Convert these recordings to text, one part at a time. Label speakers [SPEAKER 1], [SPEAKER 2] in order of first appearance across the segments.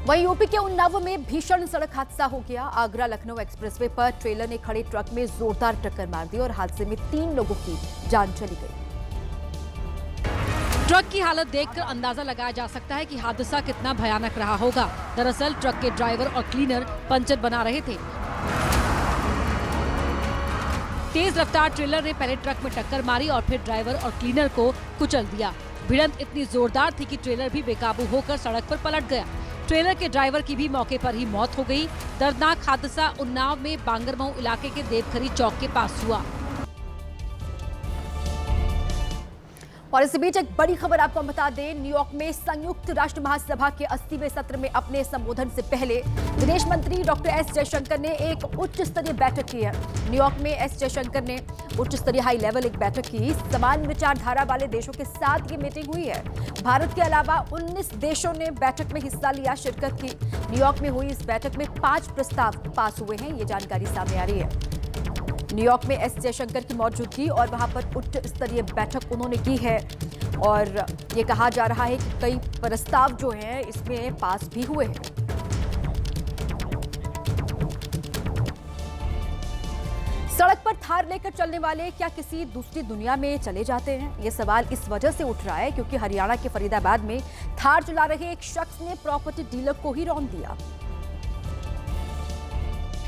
[SPEAKER 1] वहीं यूपी के उन्नाव में भीषण सड़क हादसा हो गया। आगरा लखनऊ एक्सप्रेसवे पर ट्रेलर ने खड़े ट्रक में जोरदार टक्कर मार दी और हादसे में 3 लोगों की जान चली गई।
[SPEAKER 2] ट्रक की हालत देखकर अंदाजा लगाया जा सकता है कि हादसा कितना भयानक रहा होगा। दरअसल ट्रक के ड्राइवर और क्लीनर पंचर बना रहे थे। तेज रफ्तार ट्रेलर ने पहले ट्रक में टक्कर मारी और फिर ड्राइवर और क्लीनर को कुचल दिया। भिड़ंत इतनी जोरदार थी कि ट्रेलर भी बेकाबू होकर सड़क पर पलट गया। ट्रेलर के ड्राइवर की भी मौके पर ही मौत हो गई। दर्दनाक हादसा उन्नाव में बांगरमऊ इलाके के देवखरी चौक के पास हुआ।
[SPEAKER 1] और इसी बीच एक बड़ी खबर आपको बता दें, न्यूयॉर्क में संयुक्त राष्ट्र महासभा के 80वें सत्र में अपने संबोधन से पहले विदेश मंत्री डॉक्टर एस जयशंकर ने एक उच्च स्तरीय बैठक की है। न्यूयॉर्क में एस जयशंकर ने उच्च स्तरीय हाई लेवल एक बैठक की। समान विचारधारा वाले देशों के साथ ये मीटिंग हुई है। भारत के अलावा 19 देशों ने बैठक में हिस्सा लिया, शिरकत की। न्यूयॉर्क में हुई इस बैठक में 5 प्रस्ताव पास हुए हैं, ये जानकारी सामने आ रही है। न्यूयॉर्क में एस जयशंकर की मौजूदगी और वहां पर उच्च स्तरीय बैठक उन्होंने की है और ये कहा जा रहा है कि कई प्रस्ताव जो हैं इसमें पास भी हुए हैं। सड़क पर थार लेकर चलने वाले क्या किसी दूसरी दुनिया में चले जाते हैं? ये सवाल इस वजह से उठ रहा है क्योंकि हरियाणा के फरीदाबाद में थार चला रहे एक शख्स ने प्रॉपर्टी डीलर को ही रौंद दिया।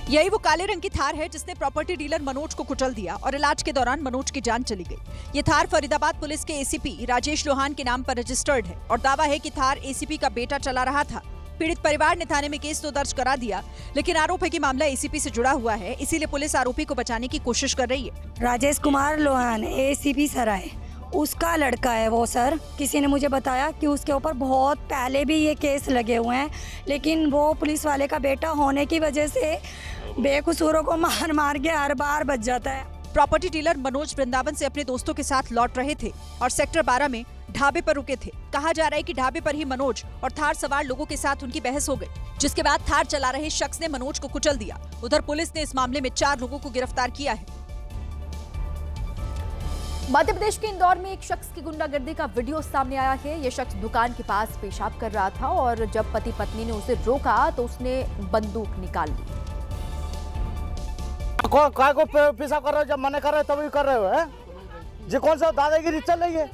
[SPEAKER 3] यही वो काले रंग की थार है जिसने प्रॉपर्टी डीलर मनोज को कुचल दिया और इलाज के दौरान मनोज की जान चली गई। ये थार फरीदाबाद पुलिस के एसीपी राजेश लोहान के नाम पर रजिस्टर्ड है और दावा है कि थार एसीपी का बेटा चला रहा था। पीड़ित परिवार ने थाने में केस तो दर्ज करा दिया, लेकिन आरोप है कि मामला एसीपी से जुड़ा हुआ है, इसीलिए पुलिस आरोपी को बचाने की कोशिश कर रही है।
[SPEAKER 4] राजेश कुमार लोहान एसीपी सराय, उसका लड़का है वो सर। किसी ने मुझे बताया कि उसके ऊपर बहुत पहले भी ये केस लगे हुए हैं, लेकिन वो पुलिस वाले का बेटा होने की वजह से बेकसूरों को मार मार के हर बार बच जाता है।
[SPEAKER 3] प्रॉपर्टी डीलर मनोज वृंदावन से अपने दोस्तों के साथ लौट रहे थे और सेक्टर 12 में ढाबे पर रुके थे। कहा जा रहा है कि ढाबे पर ही मनोज और थार सवार लोगों के साथ उनकी बहस हो गई, जिसके बाद थार चला रहे शख्स ने मनोज को कुचल दिया। उधर पुलिस ने इस मामले में 4 लोगों को गिरफ्तार किया है।
[SPEAKER 1] मध्य प्रदेश के इंदौर में एक शख्स की गुंडागर्दी का वीडियो सामने आया है। ये शख्स दुकान के पास पेशाब कर रहा था और जब पति पत्नी ने उसे रोका तो उसने बंदूक निकाल ली।
[SPEAKER 5] काय को पेशाब कर रहे हो? जब मना कर रहे हो तभी कर रहे हो हैं? जी कौन सा दादागिरी चल रही है?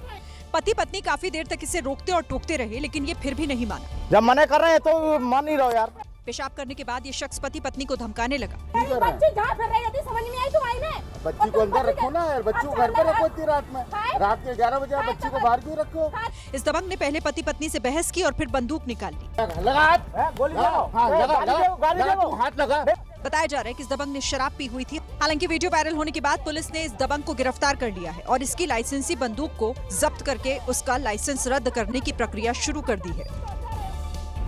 [SPEAKER 3] पति पत्नी काफी देर तक इसे रोकते और टोकते रहे, लेकिन ये फिर भी नहीं माना।
[SPEAKER 5] जब मना कर रहे हैं तो मान ही रहो यार।
[SPEAKER 3] पेशाब करने के बाद ये शख्स पति पत्नी को धमकाने लगा।
[SPEAKER 6] बच्ची जहाँ फिर रही होती समझ नहीं आई तुम्हारी में।
[SPEAKER 5] बच्ची को अंदर रखो ना यार, बच्ची को घर पे रखो इतनी रात में। रात के 11 बजे बच्ची को बाहर क्यों रखो?
[SPEAKER 3] इस दबंग ने पहले पति पत्नी से बहस की और फिर बंदूक निकाल ली।
[SPEAKER 5] लगा हाथ, गोली चलाओ। हाँ, लगा, हाथ लगा।
[SPEAKER 3] बताया जा रहा है कि इस दबंग ने शराब पी हुई थी। हालांकि वीडियो वायरल होने के बाद पुलिस ने इस दबंग को गिरफ्तार कर लिया है और इसकी लाइसेंसी बंदूक को जब्त करके उसका लाइसेंस रद्द करने की प्रक्रिया शुरू कर दी है।